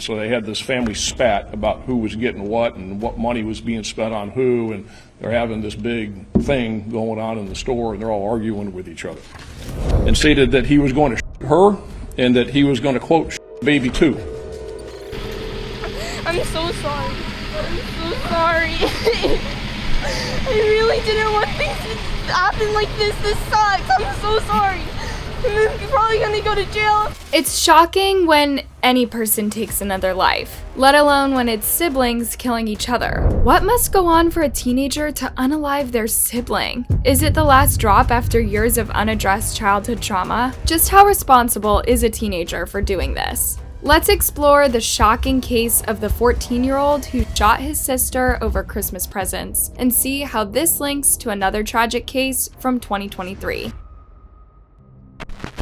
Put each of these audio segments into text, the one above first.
So they had this family spat about who was getting what and what money was being spent on who, and they're having this big thing going on in the store, and they're all arguing with each other. And stated that he was going to shoot her and that he was going to, quote, shoot the baby too. I'm so sorry. I'm so sorry. I really didn't want things to happen like this. This sucks. I'm so sorry. You're probably gonna go to jail. It's shocking when any person takes another life, let alone when it's siblings killing each other. What must go on for a teenager to unalive their sibling? Is it the last drop after years of unaddressed childhood trauma? Just how responsible is a teenager for doing this? Let's explore the shocking case of the 14-year-old who shot his sister over Christmas presents and see how this links to another tragic case from 2023.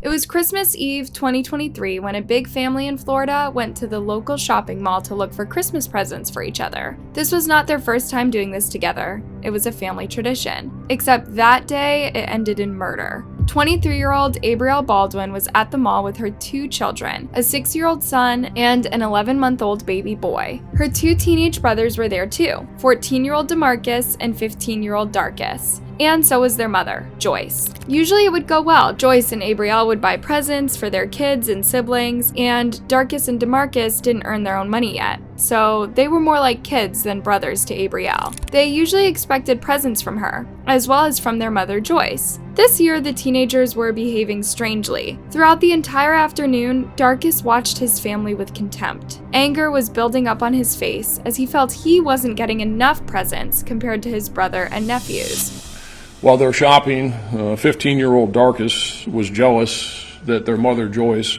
It was Christmas Eve 2023 when a big family in Florida went to the local shopping mall to look for Christmas presents for each other. This was not their first time doing this together. It was a family tradition. Except that day, it ended in murder. 23-year-old Abrielle Baldwin was at the mall with her two children, a 6-year-old son and an 11-month-old baby boy. Her two teenage brothers were there too, 14-year-old DeMarcus and 15-year-old Darcus. And so was their mother, Joyce. Usually it would go well. Joyce and Abrielle would buy presents for their kids and siblings, and Darcus and DeMarcus didn't earn their own money yet, so they were more like kids than brothers to Abrielle. They usually expected presents from her, as well as from their mother, Joyce. This year, the teenagers were behaving strangely. Throughout the entire afternoon, Darcus watched his family with contempt. Anger was building up on his face as he felt he wasn't getting enough presents compared to his brother and nephews. While they're shopping, 15-year-old Darcus was jealous that their mother, Joyce,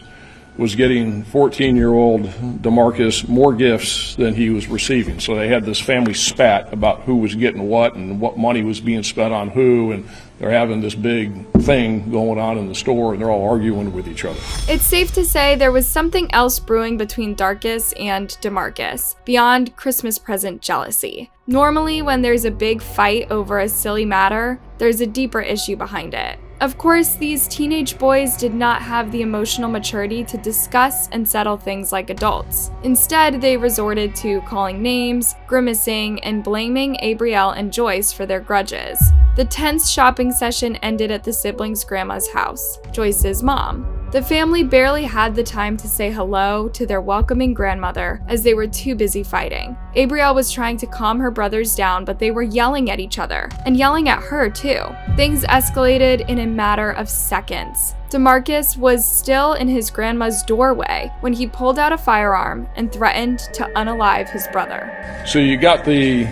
was getting 14-year-old DeMarcus more gifts than he was receiving. So they had this family spat about who was getting what and what money was being spent on who, and they're having this big thing going on in the store, and they're all arguing with each other. It's safe to say there was something else brewing between Darcus and DeMarcus, beyond Christmas present jealousy. Normally, when there's a big fight over a silly matter, there's a deeper issue behind it. Of course, these teenage boys did not have the emotional maturity to discuss and settle things like adults. Instead, they resorted to calling names, grimacing, and blaming Abrielle and Joyce for their grudges. The tense shopping session ended at the siblings' grandma's house, Joyce's mom. The family barely had the time to say hello to their welcoming grandmother as they were too busy fighting. Abrielle was trying to calm her brothers down, but they were yelling at each other, and yelling at her too. Things escalated in a matter of seconds. DeMarcus was still in his grandma's doorway when he pulled out a firearm and threatened to unalive his brother. So you got the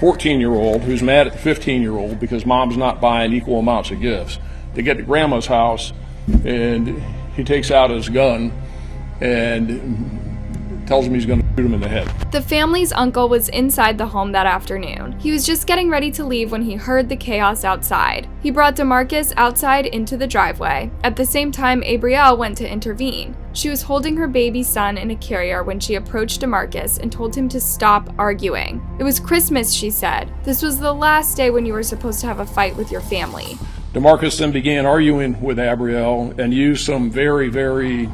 14-year-old who's mad at the 15-year-old because mom's not buying equal amounts of gifts. They get to grandma's house, and he takes out his gun and tells him he's going to shoot him in the head. The family's uncle was inside the home that afternoon. He was just getting ready to leave when he heard the chaos outside. He brought DeMarcus outside into the driveway. At the same time, Abrielle went to intervene. She was holding her baby son in a carrier when she approached DeMarcus and told him to stop arguing. It was Christmas, she said. This was the last day when you were supposed to have a fight with your family. DeMarcus then began arguing with Abrielle and used some very, very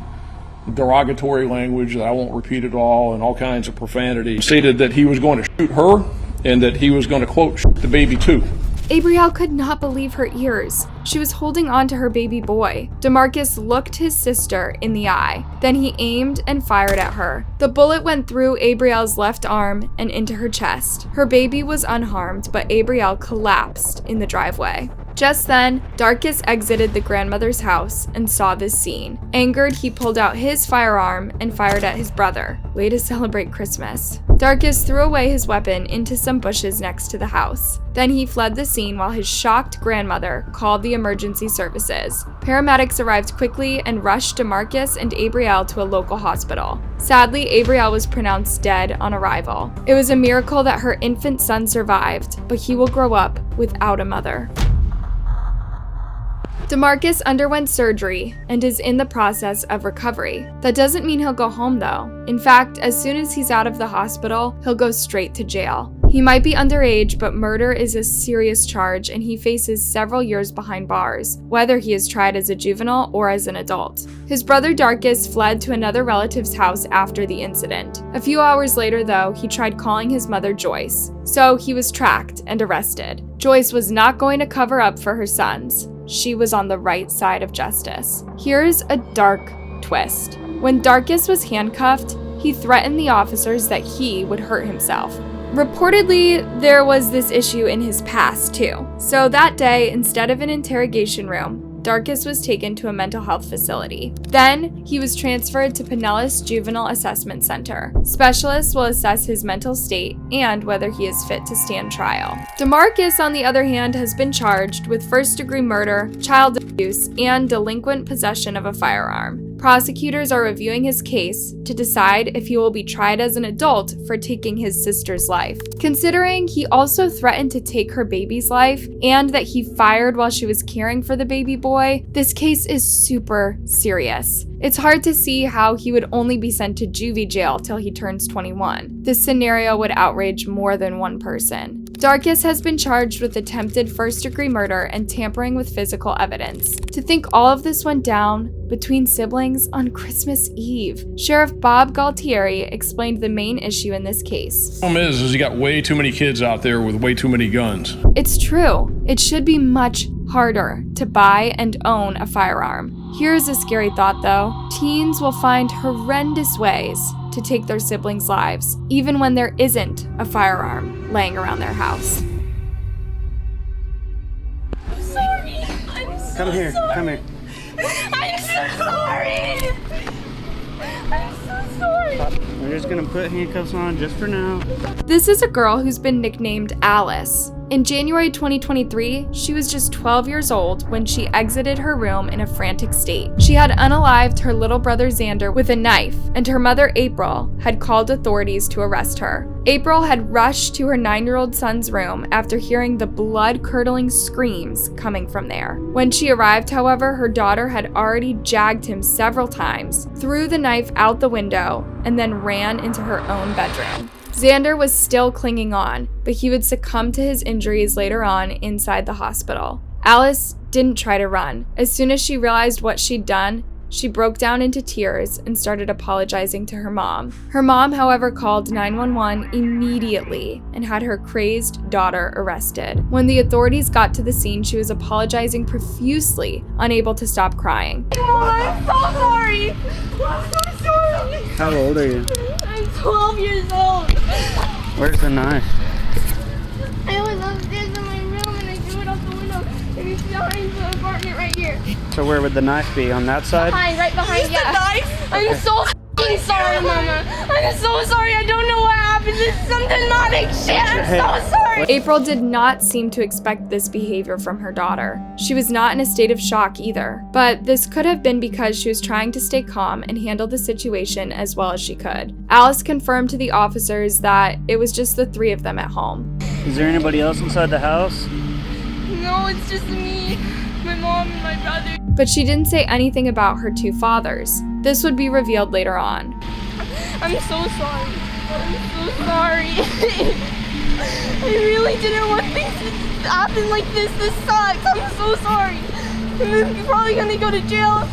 derogatory language that I won't repeat at all, and all kinds of profanity. He stated that he was going to shoot her and that he was going to, quote, shoot the baby too. Abrielle could not believe her ears. She was holding on to her baby boy. DeMarcus looked his sister in the eye. Then he aimed and fired at her. The bullet went through Abrielle's left arm and into her chest. Her baby was unharmed, but Abrielle collapsed in the driveway. Just then, Darcus exited the grandmother's house and saw this scene. Angered, he pulled out his firearm and fired at his brother. Way to celebrate Christmas. Darcus threw away his weapon into some bushes next to the house. Then he fled the scene while his shocked grandmother called the emergency services. Paramedics arrived quickly and rushed DeMarcus and Abrielle to a local hospital. Sadly, Abrielle was pronounced dead on arrival. It was a miracle that her infant son survived, but he will grow up without a mother. DeMarcus underwent surgery and is in the process of recovery. That doesn't mean he'll go home though. In fact, as soon as he's out of the hospital, he'll go straight to jail. He might be underage, but murder is a serious charge and he faces several years behind bars, whether he is tried as a juvenile or as an adult. His brother Darkus fled to another relative's house after the incident. A few hours later, though, he tried calling his mother Joyce, so he was tracked and arrested. Joyce was not going to cover up for her sons. She was on the right side of justice. Here's a dark twist. When Darkus was handcuffed, he threatened the officers that he would hurt himself. Reportedly, there was this issue in his past too. So that day, instead of an interrogation room, Darkus was taken to a mental health facility. Then, he was transferred to Pinellas Juvenile Assessment Center. Specialists will assess his mental state and whether he is fit to stand trial. DeMarcus, on the other hand, has been charged with first-degree murder, child abuse, and delinquent possession of a firearm. Prosecutors are reviewing his case to decide if he will be tried as an adult for taking his sister's life. Considering he also threatened to take her baby's life and that he fired while she was caring for the baby boy, this case is super serious. It's hard to see how he would only be sent to juvie jail till he turns 21. This scenario would outrage more than one person. Darkus has been charged with attempted first-degree murder and tampering with physical evidence. To think all of this went down between siblings on Christmas Eve. Sheriff Bob Galtieri explained the main issue in this case. The problem is you got way too many kids out there with way too many guns. It's true. It should be much harder to buy and own a firearm. Here's a scary thought though. Teens will find horrendous ways to take their siblings' lives, even when there isn't a firearm laying around their house. I'm sorry. I'm so Come here, sorry. come here. I'm so sorry. I'm so sorry. We're just gonna put handcuffs on just for now. This is a girl who's been nicknamed Alice. In January 2023, she was just 12 years old when she exited her room in a frantic state. She had unalived her little brother Xander with a knife, and her mother April had called authorities to arrest her. April had rushed to her 9-year-old son's room after hearing the blood-curdling screams coming from there. When she arrived, however, her daughter had already jagged him several times, threw the knife out the window, and then ran into her own bedroom. Xander was still clinging on, but he would succumb to his injuries later on inside the hospital. Alice didn't try to run. As soon as she realized what she'd done, she broke down into tears and started apologizing to her mom. Her mom, however, called 911 immediately and had her crazed daughter arrested. When the authorities got to the scene, she was apologizing profusely, unable to stop crying. I'm so sorry. I'm so sorry. How old are you? I'm 12 years old. Where's the knife? I was upstairs in my room and I threw it out the window and it's behind the apartment right here. So where would the knife be? On that side? Right behind, yeah. I'm so f***ing sorry, Mama. I'm so sorry. I don't know what happened. This is some demonic shit. I'm so sorry. April did not seem to expect this behavior from her daughter. She was not in a state of shock either, but this could have been because she was trying to stay calm and handle the situation as well as she could. Alice confirmed to the officers that it was just the three of them at home. Is there anybody else inside the house? No, it's just me, my mom, and my brother. But she didn't say anything about her two fathers. This would be revealed later on. I'm so sorry. I'm so sorry. I really didn't want things to happen like this. This sucks. I'm so sorry. You're probably gonna go to jail.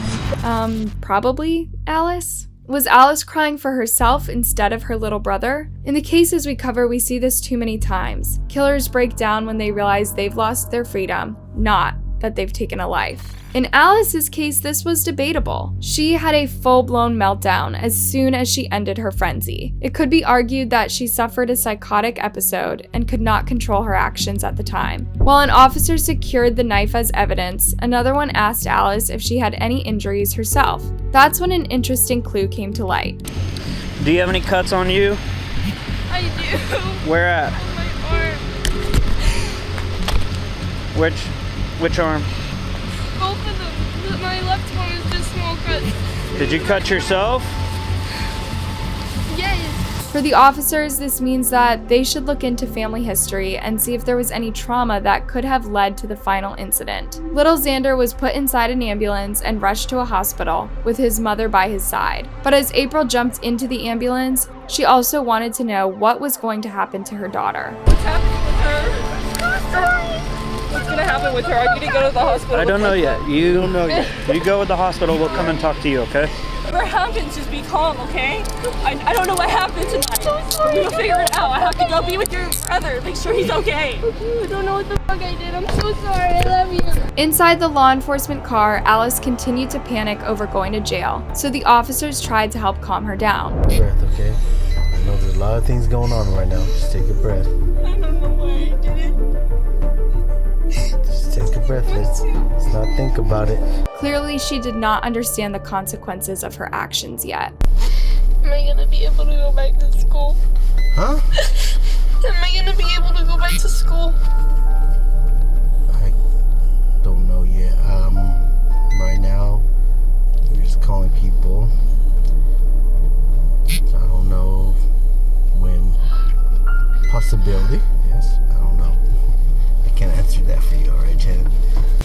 Probably, Alice? Was Alice crying for herself instead of her little brother? In the cases we cover, we see this too many times. Killers break down when they realize they've lost their freedom, not that they've taken a life. In Alice's case, this was debatable. She had a full-blown meltdown as soon as she ended her frenzy. It could be argued that she suffered a psychotic episode and could not control her actions at the time. While an officer secured the knife as evidence, another one asked Alice if she had any injuries herself. That's when an interesting clue came to light. Do you have any cuts on you? I do. Where at? On my arm. Which arm? Both of them. My left one is just small cuts. Did you cut yourself? Yes. For the officers, this means that they should look into family history and see if there was any trauma that could have led to the final incident. Little Xander was put inside an ambulance and rushed to a hospital with his mother by his side. But as April jumped into the ambulance, she also wanted to know what was going to happen to her daughter. What's happening with her? What's gonna happen with her? I need to go to the hospital. I don't know yet. You don't know yet. You go with the hospital. We'll come and talk to you, okay? Whatever happens, just be calm, okay? I don't know what happened tonight. So sorry. We'll figure it out. I have to go be with your brother. Make sure he's okay. I don't know what the fuck I did. I'm so sorry. I love you. Inside the law enforcement car, Alice continued to panic over going to jail, so the officers tried to help calm her down. Breath, okay? I know there's a lot of things going on right now. Just take a breath. I don't know why I did it. Just take a breath. Let's not think about it. Clearly, she did not understand the consequences of her actions yet. Am I gonna be able to go back to school? Huh? Am I gonna be able to go back to school? I don't know yet. Right now, we're just calling people. I don't know when. Possibility. Yes, I don't know. I can't answer that for you, alright, Janet?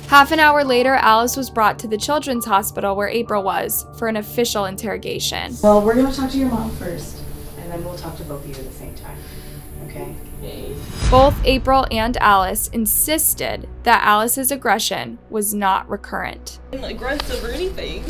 Half an hour later, Alice was brought to the children's hospital where April was for an official interrogation. Well, we're gonna talk to your mom first, and then we'll talk to both of you at the same time, okay? Both April and Alice insisted that Alice's aggression was not recurrent. Aggressive or anything.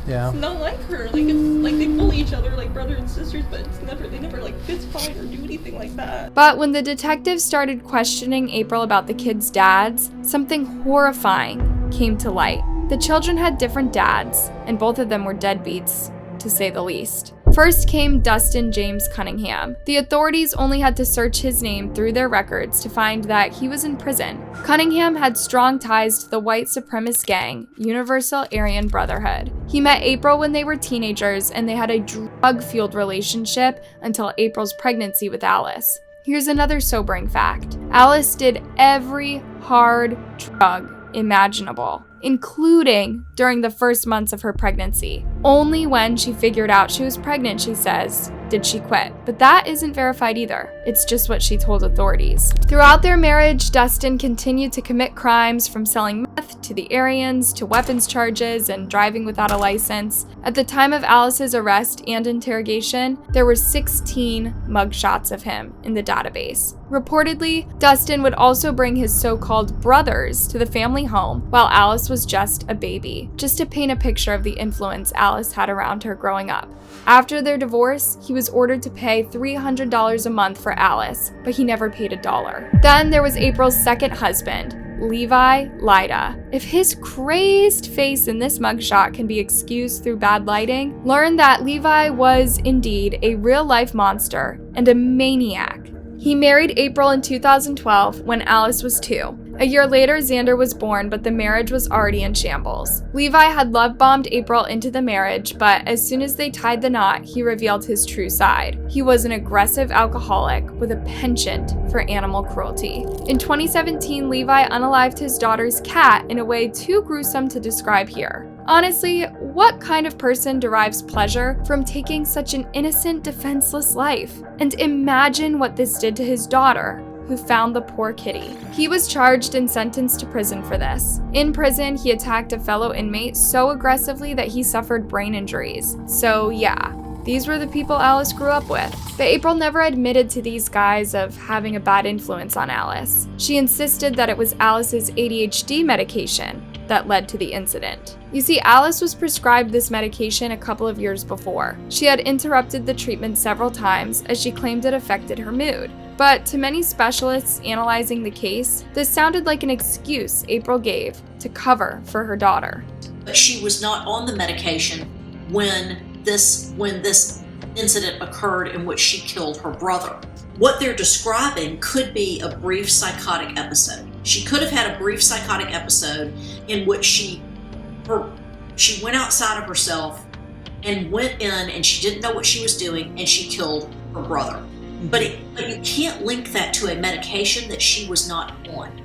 Yeah. It's not like her. Like, it's like they bully each other like brother and sisters, but they never like fist fight or do anything like that. But when the detectives started questioning April about the kids' dads, something horrifying came to light. The children had different dads, and both of them were deadbeats, to say the least. First came Dustin James Cunningham. The authorities only had to search his name through their records to find that he was in prison. Cunningham had strong ties to the white supremacist gang, Universal Aryan Brotherhood. He met April when they were teenagers, and they had a drug-fueled relationship until April's pregnancy with Alice. Here's another sobering fact. Alice did every hard drug imaginable, including during the first months of her pregnancy. Only when she figured out she was pregnant, she says, did she quit. But that isn't verified either. It's just what she told authorities. Throughout their marriage, Dustin continued to commit crimes, from selling meth to the Aryans to weapons charges and driving without a license. At the time of Alice's arrest and interrogation, there were 16 mugshots of him in the database. Reportedly, Dustin would also bring his so-called brothers to the family home while Alice was just a baby, just to paint a picture of the influence Alice had around her growing up. After their divorce, he was ordered to pay $300 a month for Alice, but he never paid $1. Then there was April's second husband, Levi Lida. If his crazed face in this mugshot can be excused through bad lighting, learn that Levi was indeed a real-life monster and a maniac. He married April in 2012 when Alice was 2. A year later, Xander was born, but the marriage was already in shambles. Levi had love-bombed April into the marriage, but as soon as they tied the knot, he revealed his true side. He was an aggressive alcoholic with a penchant for animal cruelty. In 2017, Levi unalived his daughter's cat in a way too gruesome to describe here. Honestly, what kind of person derives pleasure from taking such an innocent, defenseless life? And imagine what this did to his daughter, who found the poor kitty. He was charged and sentenced to prison for this. In prison, he attacked a fellow inmate so aggressively that he suffered brain injuries. So yeah, these were the people Alice grew up with. But April never admitted to these guys of having a bad influence on Alice. She insisted that it was Alice's ADHD medication that led to the incident. You see, Alice was prescribed this medication a couple of years before. She had interrupted the treatment several times as she claimed it affected her mood. But to many specialists analyzing the case, this sounded like an excuse April gave to cover for her daughter. But she was not on the medication when this incident occurred in which she killed her brother. What they're describing could be a brief psychotic episode. She could have had a brief psychotic episode in which she went outside of herself and went in and she didn't know what she was doing and she killed her brother. But you can't link that to a medication that she was not on.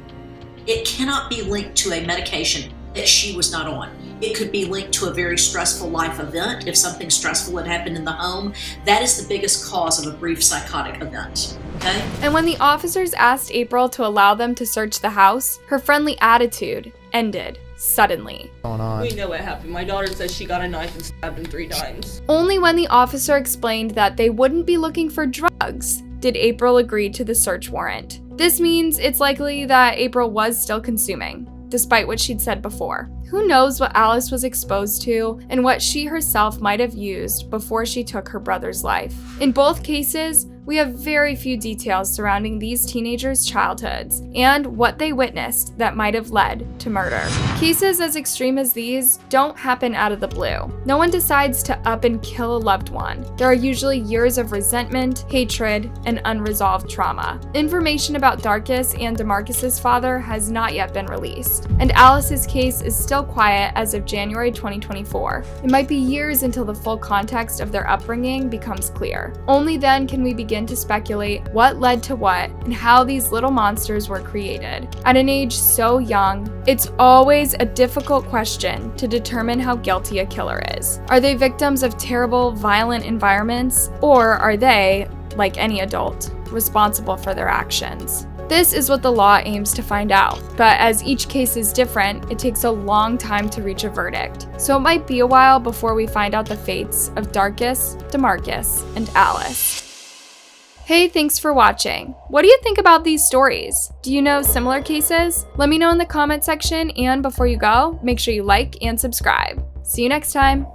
It cannot be linked to a medication that she was not on. It could be linked to a very stressful life event. If something stressful had happened in the home, that is the biggest cause of a brief psychotic event. Okay? And when the officers asked April to allow them to search the house, her friendly attitude ended suddenly. We know what happened. My daughter says she got a knife and stabbed him 3 times. Only when the officer explained that they wouldn't be looking for drugs did April agree to the search warrant. This means it's likely that April was still consuming, despite what she'd said before. Who knows what Alice was exposed to and what she herself might have used before she took her brother's life. In both cases, we have very few details surrounding these teenagers' childhoods and what they witnessed that might have led to murder. Cases as extreme as these don't happen out of the blue. No one decides to up and kill a loved one. There are usually years of resentment, hatred, and unresolved trauma. Information about Darkus and DeMarcus's father has not yet been released, and Alice's case is still quiet as of January 2024. It might be years until the full context of their upbringing becomes clear. Only then can we begin to speculate what led to what and how these little monsters were created. At an age so young, it's always a difficult question to determine how guilty a killer is. Are they victims of terrible, violent environments, or are they, like any adult, responsible for their actions? This is what the law aims to find out, but as each case is different, it takes a long time to reach a verdict. So it might be a while before we find out the fates of Darkus, DeMarcus, and Alice. Hey, thanks for watching. What do you think about these stories? Do you know similar cases? Let me know in the comment section, and before you go, make sure you like and subscribe. See you next time.